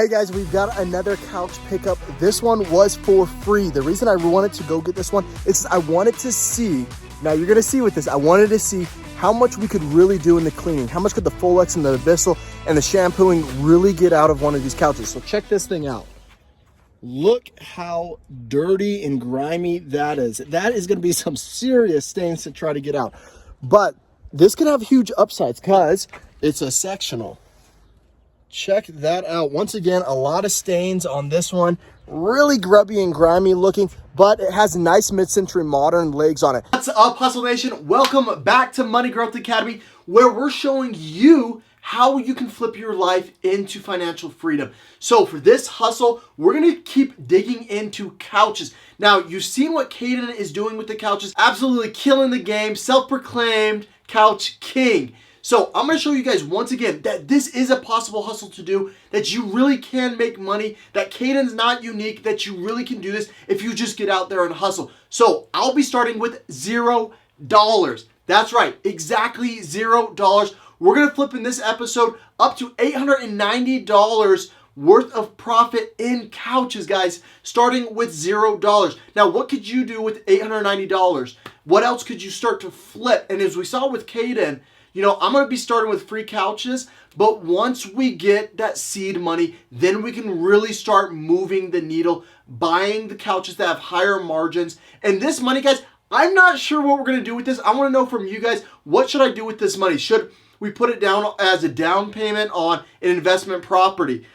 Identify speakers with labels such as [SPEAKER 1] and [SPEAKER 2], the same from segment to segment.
[SPEAKER 1] Hey guys, we've got another couch pickup. This one was for free. The reason I wanted to go get this one is I wanted to see, now you're gonna see with this, I wanted to see how much we could really do in the cleaning. How much could the Folex and the Abyssal and the shampooing really get out of one of these couches? So check this thing out. Look how dirty and grimy that is. That is gonna be some serious stains to try to get out. But this could have huge upsides because it's a sectional. Check that out. Once again, a lot of stains on this one. Really grubby and grimy looking, but it has nice mid-century modern legs on it. What's up, Hustle Nation? Welcome back to Money Growth Academy, where we're showing you how you can flip your life into financial freedom. So for this hustle, we're gonna keep digging into couches. Now, you've seen what Caden is doing with the couches. Absolutely killing the game, self-proclaimed couch king. So I'm going to show you guys once again that this is a possible hustle to do, that you really can make money, that Caden's not unique, that you really can do this if you just get out there and hustle. So I'll be starting with $0. That's right, exactly $0. We're going to flip in this episode up to $890 worth of profit in couches, guys, starting with $0. Now, what could you do with $890? What else could you start to flip? And as we saw with Caden, you know, I'm going to be starting with free couches, but once we get that seed money, then we can really start moving the needle, buying the couches that have higher margins. And this money, guys, I'm not sure what we're going to do with this. I want to know from you guys, what should I do with this money? Should we put it down as a down payment on an investment property?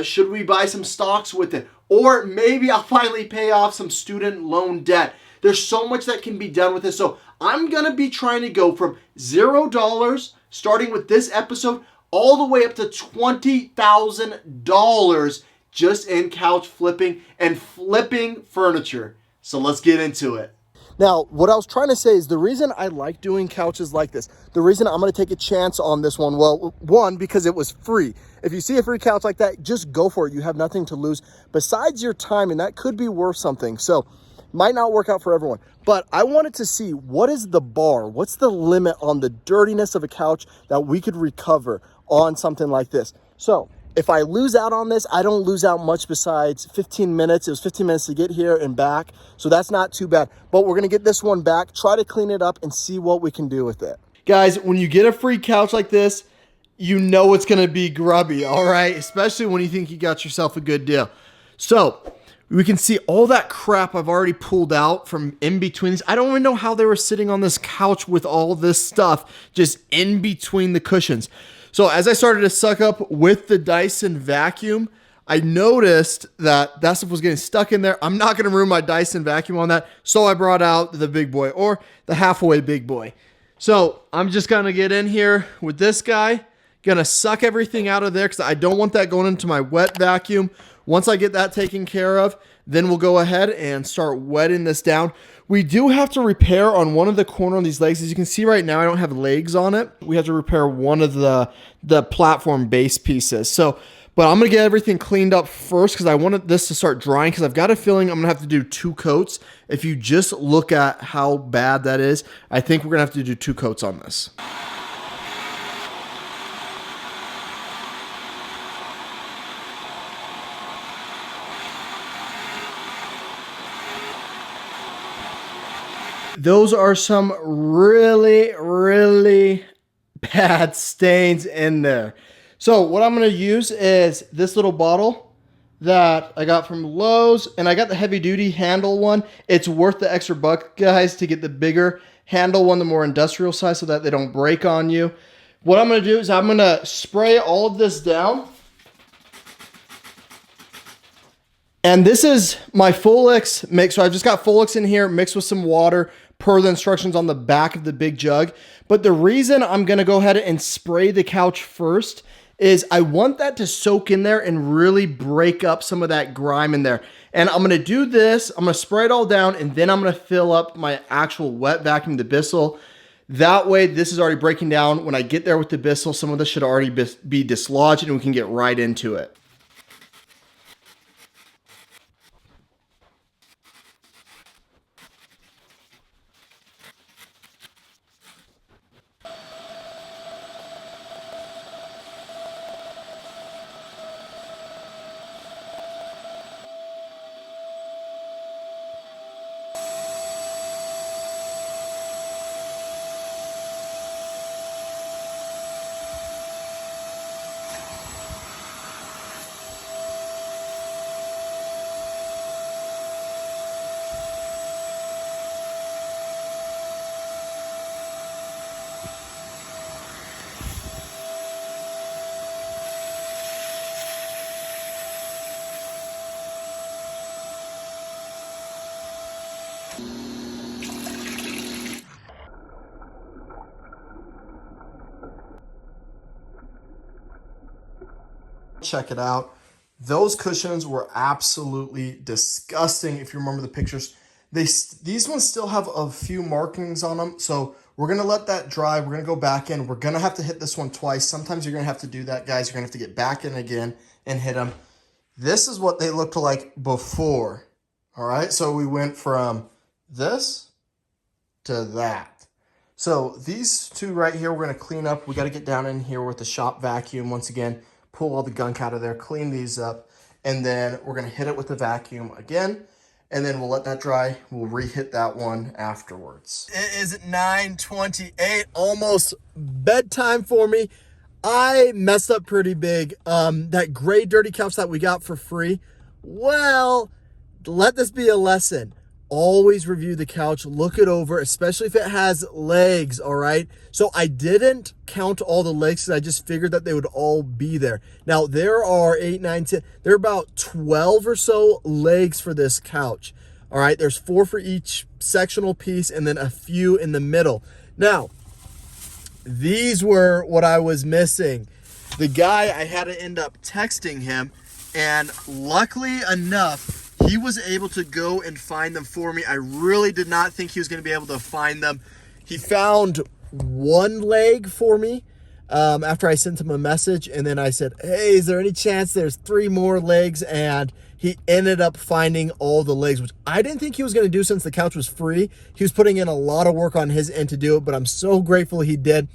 [SPEAKER 1] Should we buy some stocks with it? Or maybe I'll finally pay off some student loan debt. There's so much that can be done with this. So I'm going to be trying to go from $0, starting with this episode, all the way up to $20,000 just in couch flipping and flipping furniture. So let's get into it. Now, what I was trying to say is the reason I like doing couches like this, the reason I'm going to take a chance on this one, well, one, because it was free. If you see a free couch like that, just go for it. You have nothing to lose besides your time, and that could be worth something. So might not work out for everyone, but I wanted to see what is the bar, what's the limit on the dirtiness of a couch that we could recover on something like this. So if I lose out on this, I don't lose out much besides 15 minutes. It was 15 minutes to get here and back, so that's not too bad. But we're gonna get this one back, try to clean it up and see what we can do with it. Guys, when you get a free couch like this, you know it's gonna be grubby, all right? Especially when you think you got yourself a good deal. So we can see all that crap I've already pulled out from in between these. I don't even know how they were sitting on this couch with all this stuff just in between the cushions. So as I started to suck up with the Dyson vacuum, I noticed that that stuff was getting stuck in there. I'm not going to ruin my Dyson vacuum on that. So I brought out the big boy, or the halfway big boy. So I'm just going to get in here with this guy, going to suck everything out of there because I don't want that going into my wet vacuum. Once I get that taken care of, then we'll go ahead and start wetting this down. We do have to repair on one of the corner on these legs. As you can see right now, I don't have legs on it. We have to repair one of the platform base pieces. So, but I'm gonna get everything cleaned up first because I wanted this to start drying because I've got a feeling I'm gonna have to do 2 coats. If you just look at how bad that is, I think we're gonna have to do 2 coats on this. Those are some really, really bad stains in there. So what I'm going to use is this little bottle that I got from Lowe's, and I got the heavy duty handle one. It's worth the extra buck, guys, to get the bigger handle one, the more industrial size, so that they don't break on you. What I'm going to do is I'm going to spray all of this down. And this is my Folex mix. So I've just got Folex in here mixed with some water per the instructions on the back of the big jug. But the reason I'm going to go ahead and spray the couch first is I want that to soak in there and really break up some of that grime in there. And I'm going to do this. I'm going to spray it all down, and then I'm going to fill up my actual wet vacuum, the Bissell. That way, this is already breaking down. When I get there with the Bissell, some of this should already be dislodged, and we can get right into it. Check it out. Those cushions were absolutely disgusting. If you remember the pictures, these ones still have a few markings on them. So we're going to let that dry. We're going to go back in. We're going to have to hit this one twice. Sometimes you're going to have to do that, guys. You're going to have to get back in again and hit them. This is what they looked like before. All right. So we went from this to that. So these two right here, we're going to clean up. We got to get down in here with the shop vacuum once again. Pull all the gunk out of there, clean these up, and then we're gonna hit it with the vacuum again, and then we'll let that dry. We'll re-hit that one afterwards. It is 9:28, almost bedtime for me. I messed up pretty big. That gray dirty couch that we got for free, well, let this be a lesson. Always review the couch, look it over, especially if it has legs, all right? So I didn't count all the legs because I just figured that they would all be there. Now, there are 8, 9, 10, there are about 12 or so legs for this couch, all right? There's 4 for each sectional piece and then a few in the middle. Now, these were what I was missing. The guy, I had to end up texting him, and luckily enough, he was able to go and find them for me. I really did not think he was going to be able to find them. He found one leg for me after I sent him a message. And then I said, hey, is there any chance there's 3 more legs? And he ended up finding all the legs, which I didn't think he was going to do since the couch was free. He was putting in a lot of work on his end to do it, but I'm so grateful he did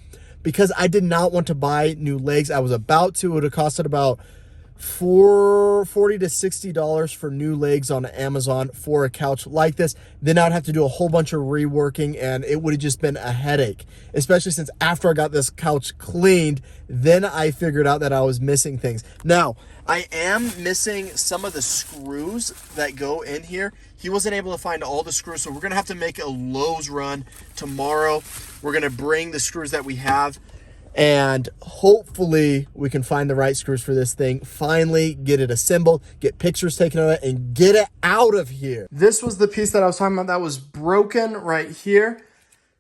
[SPEAKER 1] because I did not want to buy new legs. I was about to. It would have costed about $40 to $60 for new legs on Amazon for a couch like this. Then I'd have to do a whole bunch of reworking and it would have just been a headache, especially since after I got this couch cleaned, then I figured out that I was missing things. Now, I am missing some of the screws that go in here. He wasn't able to find all the screws, so we're going to have to make a Lowe's run tomorrow. We're going to bring the screws that we have, and hopefully we can find the right screws for this thing, finally get it assembled, get pictures taken of it, and get it out of here. This was the piece that I was talking about that was broken right here.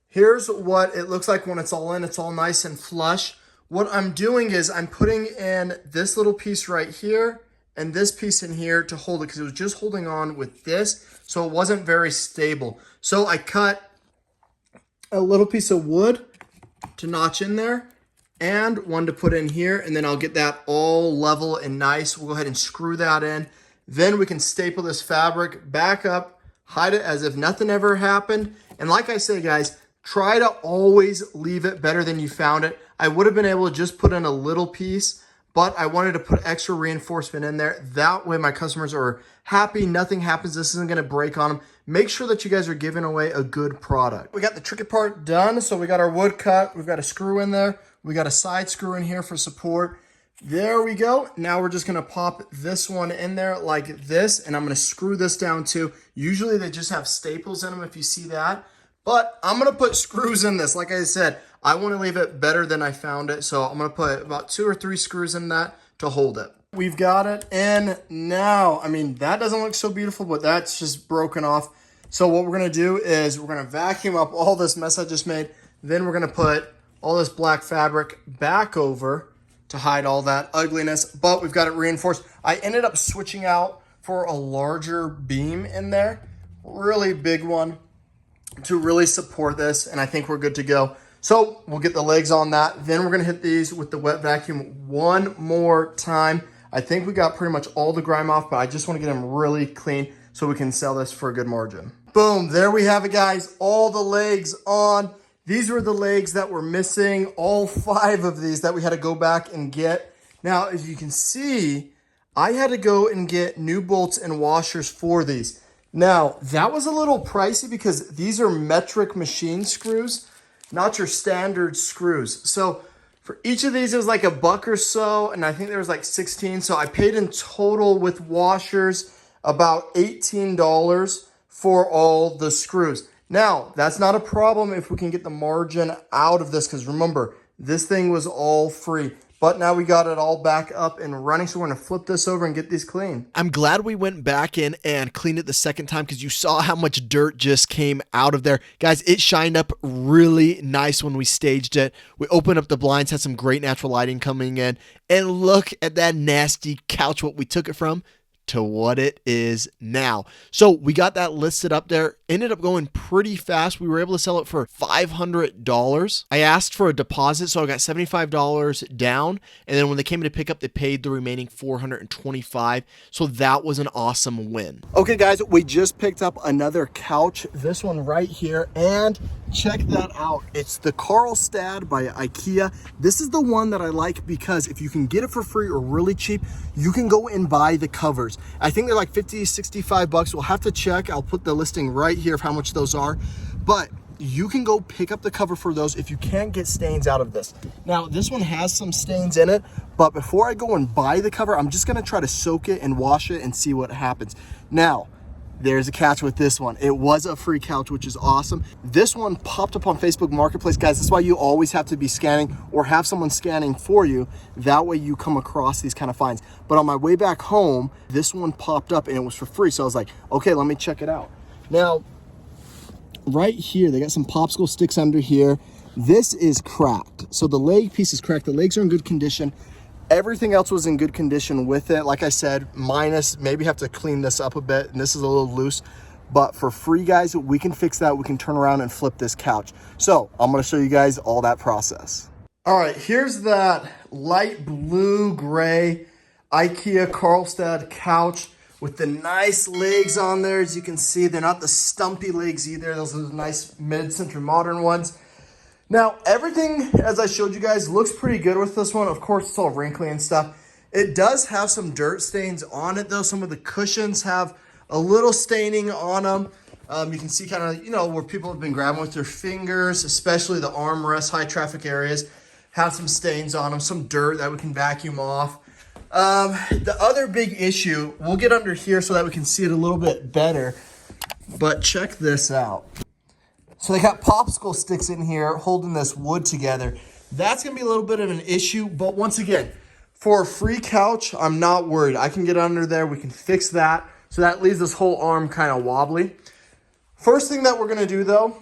[SPEAKER 1] Here's what it looks like when it's all in. It's all nice and flush. What I'm doing is I'm putting in this little piece right here and this piece in here to hold it because it was just holding on with this, so it wasn't very stable. So I cut a little piece of wood to notch in there and one to put in here, and then I'll get that all level and nice. We'll go ahead and screw that in. Then we can staple this fabric back up, hide it as if nothing ever happened. And like I say, guys, try to always leave it better than you found it. I would have been able to just put in a little piece, but I wanted to put extra reinforcement in there. That way my customers are happy, nothing happens, this isn't gonna break on them. Make sure that you guys are giving away a good product. We got the tricky part done, so we got our wood cut, we've got a screw in there, we got a side screw in here for support. There we go. Now we're just gonna pop this one in there like this, and I'm gonna screw this down too. Usually they just have staples in them if you see that, but I'm gonna put screws in this. Like I said, I wanna leave it better than I found it, so I'm gonna put about 2 or 3 screws in that to hold it. We've got it in now. I mean, that doesn't look so beautiful, but that's just broken off. So what we're gonna do is we're gonna vacuum up all this mess I just made. Then we're gonna put all this black fabric back over to hide all that ugliness, but we've got it reinforced. I ended up switching out for a larger beam in there, really big one to really support this, and I think we're good to go. So we'll get the legs on that. Then we're gonna hit these with the wet vacuum one more time. I think we got pretty much all the grime off, but I just wanna get them really clean so we can sell this for a good margin. Boom, there we have it, guys. All the legs on. These were the legs that were missing, all 5 of these that we had to go back and get. Now, as you can see, I had to go and get new bolts and washers for these. Now, that was a little pricey because these are metric machine screws, not your standard screws. So for each of these, it was like $1 or so, and I think there was like 16. So I paid in total with washers about $18 for all the screws. Now, that's not a problem if we can get the margin out of this, because remember, this thing was all free. But now we got it all back up and running, so we're gonna flip this over and get these clean. I'm glad we went back in and cleaned it the second time because you saw how much dirt just came out of there. Guys, it shined up really nice when we staged it. We opened up the blinds, had some great natural lighting coming in, and look at that nasty couch, what we took it from to what it is now. So we got that listed up there, ended up going pretty fast. We were able to sell it for $500. I asked for a deposit, so I got $75 down, and then when they came to pick up, they paid the remaining $425. So that was an awesome win. Okay guys, we just picked up another couch, this one right here, and check that out. It's the Karlstad by IKEA. This is the one that I like because if you can get it for free or really cheap, you can go and buy the covers. I think they're like 50, 65 bucks. We'll have to check. I'll put the listing right here of how much those are, but you can go pick up the cover for those if you can't get stains out of this. Now, this one has some stains in it, but before I go and buy the cover, I'm just gonna try to soak it and wash it and see what happens. Now, there's a catch with this one. It was a free couch, which is awesome. This one popped up on Facebook Marketplace. Guys, that's why you always have to be scanning or have someone scanning for you. That way you come across these kind of finds. But on my way back home, this one popped up and it was for free. So I was like, okay, let me check it out. Now, right here, they got some popsicle sticks under here. This is cracked. So the leg piece is cracked. The legs are in good condition. Everything else was in good condition with it. Like I said, minus maybe have to clean this up a bit, and this is a little loose. But for free, guys, we can fix that. We can turn around and flip this couch. So I'm gonna show you guys all that process. All right, here's that light blue gray IKEA Karlstad couch with the nice legs on there. As you can see, they're not the stumpy legs either. Those are the nice mid-century modern ones. Now, everything, as I showed you guys, looks pretty good with this one. Of course, it's all wrinkly and stuff. It does have some dirt stains on it, though. Some of the cushions have a little staining on them. You can see kind of, you know, where people have been grabbing with their fingers, especially the armrests, high traffic areas, have some stains on them, some dirt that we can vacuum off. The other big issue, we'll get under here so that we can see it a little bit better, but check this out. So they got popsicle sticks in here holding this wood together. That's gonna be a little bit of an issue, but once again, for a free couch, I'm not worried. I can get under there, we can fix that. So that leaves this whole arm kind of wobbly. First thing that we're gonna do though,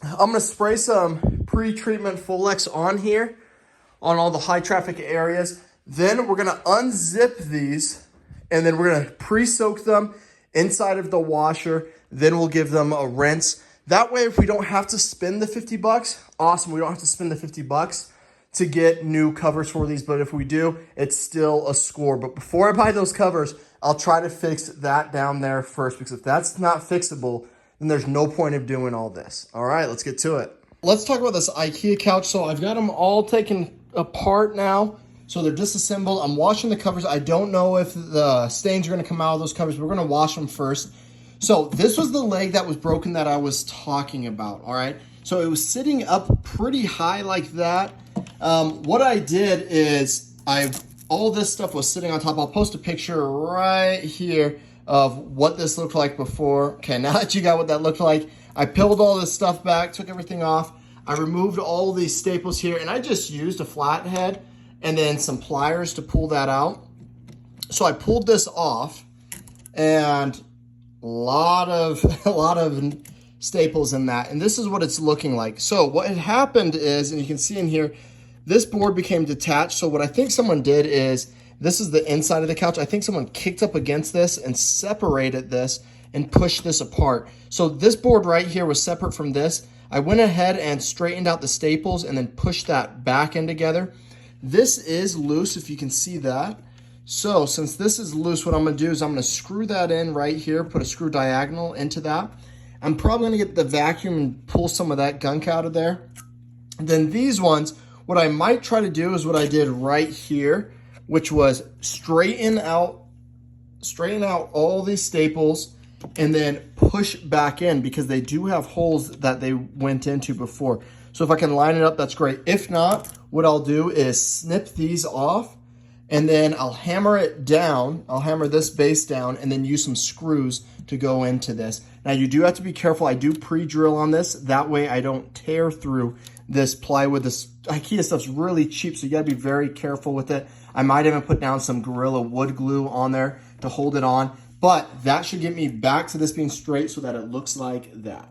[SPEAKER 1] I'm gonna spray some pre-treatment Folex on here, on all the high traffic areas. Then we're gonna unzip these, and then we're gonna pre-soak them inside of the washer. Then we'll give them a rinse. That way, if we don't have to spend the 50 bucks, awesome. We don't have to spend the 50 bucks to get new covers for these. But if we do, it's still a score. But before I buy those covers, I'll try to fix that down there first, because if that's not fixable, then there's no point of doing all this. All right, let's get to it. Let's talk about this IKEA couch. So I've got them all taken apart now. So they're disassembled. I'm washing the covers. I don't know if the stains are gonna come out of those covers, but we're gonna wash them first. So this was the leg that was broken that I was talking about, all right? So it was sitting up pretty high like that. What I did is all this stuff was sitting on top. I'll post a picture right here of what this looked like before. Okay, now that you got what that looked like, I peeled all this stuff back, took everything off. I removed all these staples here, and I just used a flathead and then some pliers to pull that out. So I pulled this off, and a lot of staples in that, and this is what it's looking like. So what had happened is, and you can see in here, this board became detached. So what I think someone did is, this is the inside of the couch. I think someone kicked up against this and separated this and pushed this apart. So this board right here was separate from this. I went ahead and straightened out the staples and then pushed that back in together. This is loose, if you can see that. So since this is loose, what I'm gonna do is I'm gonna screw that in right here, put a screw diagonal into that. I'm probably gonna get the vacuum and pull some of that gunk out of there. And then these ones, what I might try to do is what I did right here, which was straighten out all these staples and then push back in, because they do have holes that they went into before. So if I can line it up, that's great. If not, what I'll do is snip these off, and then I'll hammer it down. I'll hammer this base down and then use some screws to go into this. Now you do have to be careful. I do pre-drill on this. That way I don't tear through this plywood. This IKEA stuff's really cheap, so you gotta be very careful with it. I might even put down some Gorilla wood glue on there to hold it on, but that should get me back to this being straight so that it looks like that.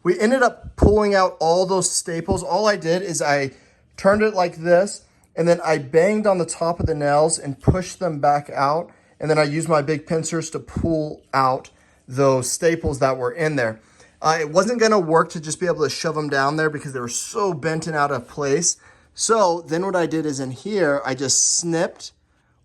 [SPEAKER 1] We ended up pulling out all those staples. All I did is I turned it like this, and then I banged on the top of the nails and pushed them back out. And then I used my big pincers to pull out those staples that were in there. It wasn't gonna work to just be able to shove them down there because they were so bent and out of place. So then what I did is in here, I just snipped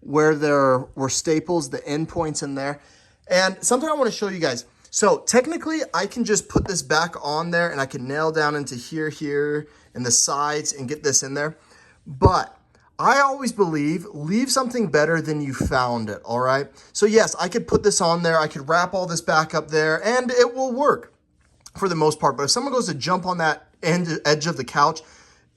[SPEAKER 1] where there were staples, the end points in there. And something I wanna show you guys. So technically I can just put this back on there and I can nail down into here, and the sides and get this in there. But I always believe, leave something better than you found it, all right? So yes, I could put this on there, I could wrap all this back up there, and it will work for the most part. But if someone goes to jump on that edge of the couch,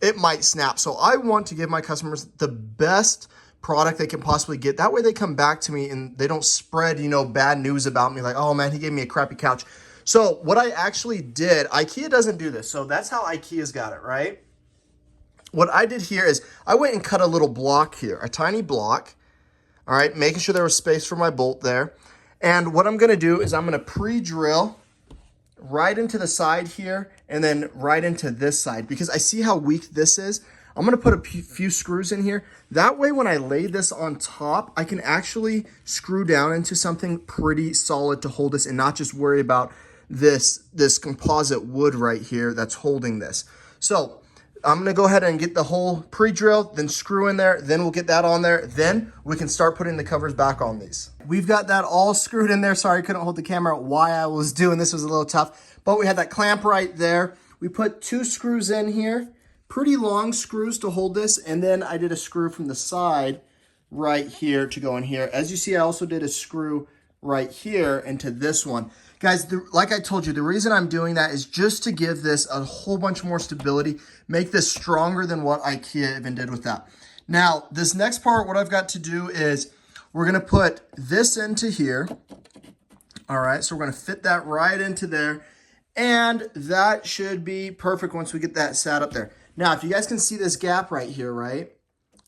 [SPEAKER 1] it might snap. So I want to give my customers the best product they can possibly get. That way they come back to me and they don't spread, you know, bad news about me like, oh man, he gave me a crappy couch. So what I actually did, IKEA doesn't do this. So that's how IKEA's got it, right? What I did here is I went and cut a little block here, a tiny block, all right, making sure there was space for my bolt there. And what I'm gonna do is I'm gonna pre-drill right into the side here and then right into this side because I see how weak this is. I'm gonna put a few screws in here. That way when I lay this on top, I can actually screw down into something pretty solid to hold this and not just worry about this composite wood right here that's holding this. So I'm gonna go ahead and get the hole pre-drilled, then screw in there, then we'll get that on there, then we can start putting the covers back on these. We've got that all screwed in there. Sorry, I couldn't hold the camera while I was doing this. Was a little tough, but we had that clamp right there. We put 2 screws in here, pretty long screws to hold this, and then I did a screw from the side right here to go in here. As you see, I also did a screw right here into this one. Guys, like I told you, the reason I'm doing that is just to give this a whole bunch more stability, make this stronger than what IKEA even did with that. Now, this next part, what I've got to do is we're gonna put this into here. All right, so we're gonna fit that right into there, and that should be perfect once we get that sat up there. Now, if you guys can see this gap right here, right?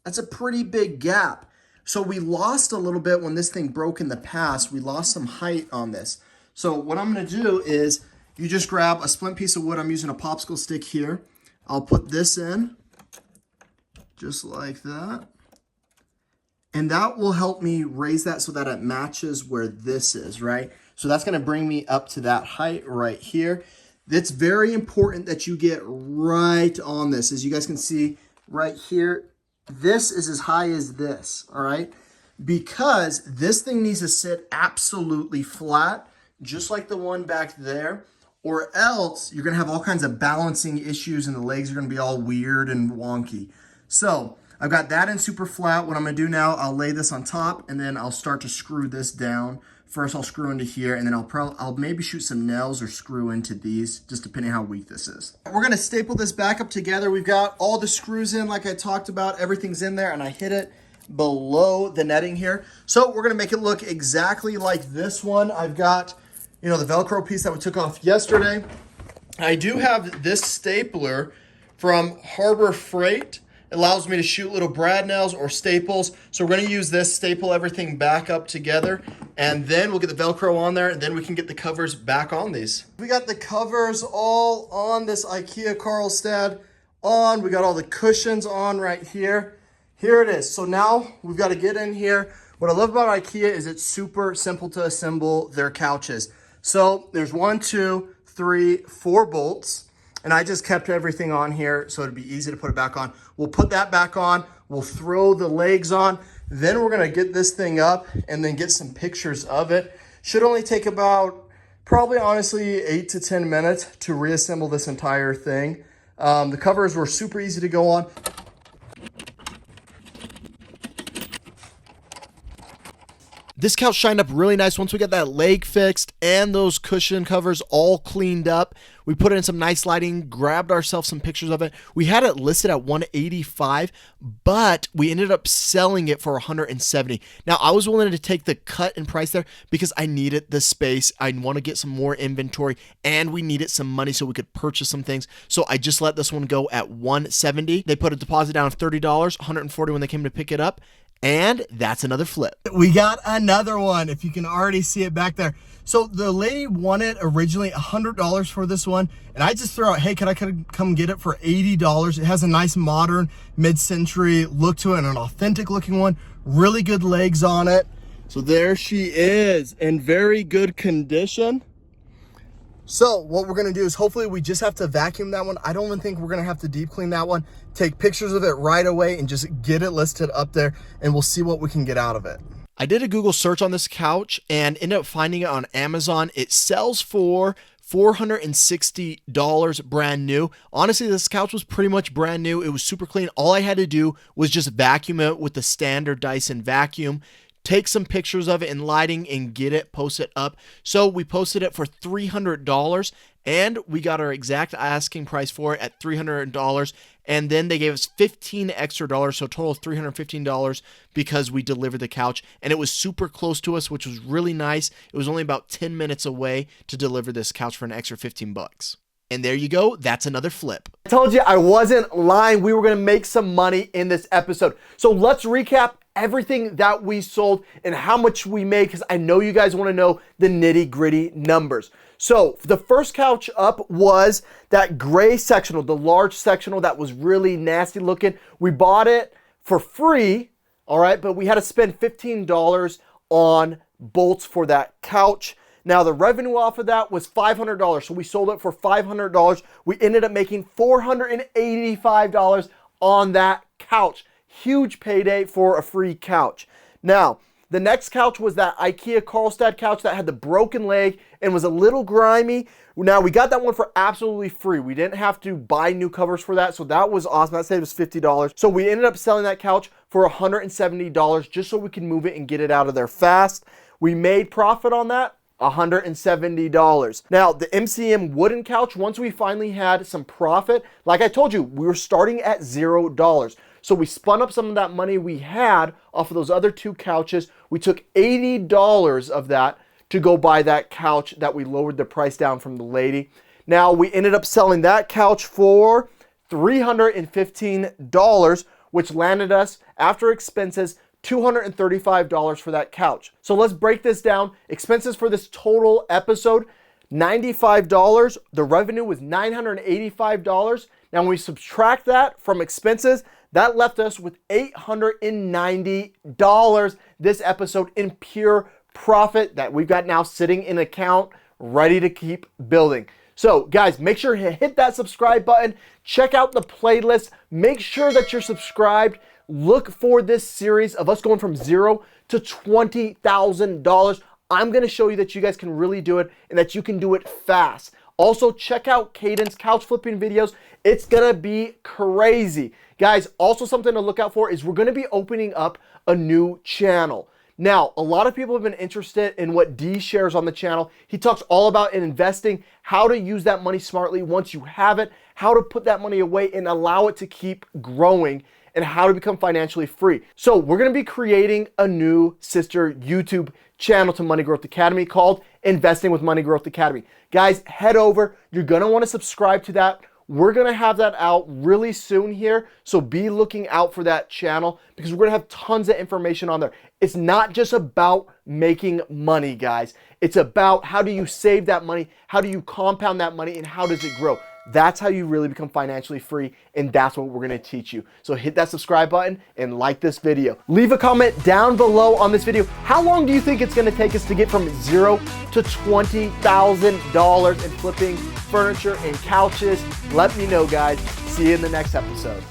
[SPEAKER 1] That's a pretty big gap. So we lost a little bit when this thing broke in the past. We lost some height on this. So what I'm gonna do is you just grab a splint piece of wood. I'm using a popsicle stick here. I'll put this in just like that. And that will help me raise that so that it matches where this is, right? So that's gonna bring me up to that height right here. It's very important that you get right on this. As you guys can see right here, this is as high as this, all right? Because this thing needs to sit absolutely flat, just like the one back there, or else you're gonna have all kinds of balancing issues and the legs are gonna be all weird and wonky. So I've got that in super flat. What I'm gonna do now, I'll lay this on top and then I'll start to screw this down. First I'll screw into here and then I'll maybe shoot some nails or screw into these, just depending how weak this is. We're gonna staple this back up together. We've got all the screws in like I talked about, everything's in there, and I hit it below the netting here. So we're gonna make it look exactly like this one. I've got, you know, the Velcro piece that we took off yesterday. I do have this stapler from Harbor Freight. It allows me to shoot little brad nails or staples. So we're gonna use this, staple everything back up together, and then we'll get the Velcro on there, and then we can get the covers back on these. We got the covers all on this IKEA Karlstad on. We got all the cushions on right here. Here it is. So now we've got to get in here. What I love about IKEA is it's super simple to assemble their couches. So there's 1, 2, 3, 4 bolts. And I just kept everything on here so it'd be easy to put it back on. We'll put that back on. We'll throw the legs on. Then we're gonna get this thing up and then get some pictures of it. Should only take about, probably honestly, 8 to 10 minutes to reassemble this entire thing. The covers were super easy to go on. This couch shined up really nice once we got that leg fixed and those cushion covers all cleaned up. We put it in some nice lighting, grabbed ourselves some pictures of it. We had it listed at $185, but we ended up selling it for $170. Now, I was willing to take the cut in price there because I needed the space. I want to get some more inventory, and we needed some money so we could purchase some things. So I just let this one go at $170. They put a deposit down of $30, $140 when they came to pick it up. And that's another flip. We got another one, if you can already see it back there. So the lady wanted originally $100 for this one, and I just threw out, hey, can I come get it for $80? It has a nice modern mid-century look to it and an authentic looking one. Really good legs on it. So there she is in very good condition. So what we're gonna do is hopefully we just have to vacuum that one. I don't even think we're gonna have to deep clean that one. Take pictures of it right away and just get it listed up there, and we'll see what we can get out of it. I did a Google search on this couch and ended up finding it on Amazon. It sells for $460 brand new. Honestly, this couch was pretty much brand new. It was super clean. All I had to do was just vacuum it with the standard Dyson vacuum, take some pictures of it in lighting and get it posted up. So we posted it for $300 and we got our exact asking price for it at $300. And then they gave us $15 extra, so a total of $315 because we delivered the couch, and it was super close to us, which was really nice. It was only about 10 minutes away to deliver this couch for an extra 15 bucks. And there you go. That's another flip. I told you I wasn't lying. We were going to make some money in this episode. So let's recap everything that we sold and how much we made, because I know you guys want to know the nitty-gritty numbers. So the first couch up was that gray sectional, the large sectional that was really nasty looking. We bought it for free, all right, but we had to spend $15 on bolts for that couch. Now the revenue off of that was $500, so we sold it for $500. We ended up making $485 on that couch. Huge payday for a free couch. Now, the next couch was that IKEA Karlstad couch that had the broken leg and was a little grimy. Now, we got that one for absolutely free. We didn't have to buy new covers for that, so that was awesome. That saved us $50. So we ended up selling that couch for $170 just so we could move it and get it out of there fast. We made profit on that, $170. Now, the MCM wooden couch, once we finally had some profit, like I told you, we were starting at $0. So we spun up some of that money we had off of those other two couches. We took $80 of that to go buy that couch that we lowered the price down from the lady. Now we ended up selling that couch for $315, which landed us, after expenses, $235 for that couch. So let's break this down. Expenses for this total episode, $95. The revenue was $985. Now when we subtract that from expenses, that left us with $890 this episode in pure profit that we've got now sitting in an account ready to keep building. So guys, make sure to hit that subscribe button. Check out the playlist. Make sure that you're subscribed. Look for this series of us going from $0 to $20,000. I'm going to show you that you guys can really do it and that you can do it fast. Also, check out Caden's couch flipping videos. It's going to be crazy. Guys, also something to look out for is we're going to be opening up a new channel. Now, a lot of people have been interested in what D shares on the channel. He talks all about investing, how to use that money smartly once you have it, how to put that money away and allow it to keep growing, and how to become financially free. So we're going to be creating a new sister YouTube channel to Money Growth Academy called Investing with Money Growth Academy. Guys, head over. You're going to want to subscribe to that. We're going to have that out really soon here, so be looking out for that channel because we're going to have tons of information on there. It's not just about making money, guys. It's about how do you save that money, how do you compound that money, and how does it grow. That's how you really become financially free, and that's what we're going to teach you. So hit that subscribe button and like this video. Leave a comment down below on this video. How long do you think it's going to take us to get from $0 to $20,000 in flipping furniture and couches? Let me know, guys. See you in the next episode.